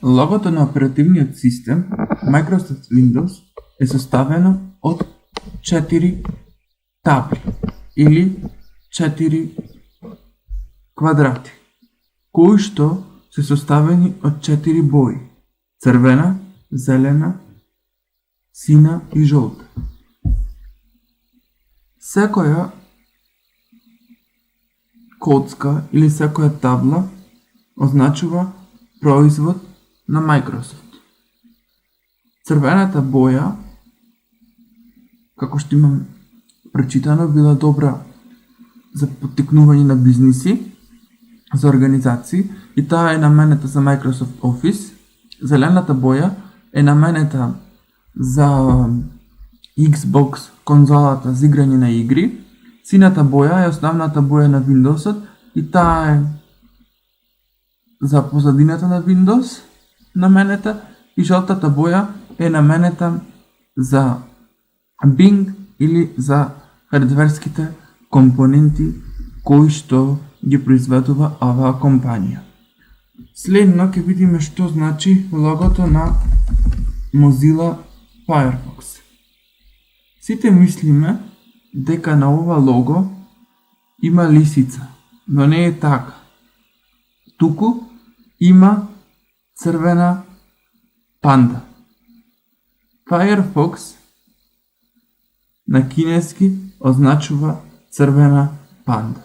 Логото на оперативниот систем Microsoft Windows е составено од 4 табли или 4 квадрати, кои што се составени од 4 бои: црвена, зелена, сина и жолта. Секоја коцка или секоја табла означува производ на Microsoft. Црвената боја, како што имам прочитано, била добра за поттикнување на бизниси, за организации, и таа е наменета за Microsoft Office. Зелената боја е наменета за Xbox конзолата за играње на игри. Сината боја е основната боја на Windows и таа е за позадината на Windows наменета, и жолтата боја е наменета за Bing или за хардверските компоненти кои што ги произведува оваа компанија. Следно ќе видиме што значи логото на Mozilla Firefox. Сите мислиме дека на ова лого има лисица, но не е така. Туку има црвена панда. Firefox на кинески означува црвена панда.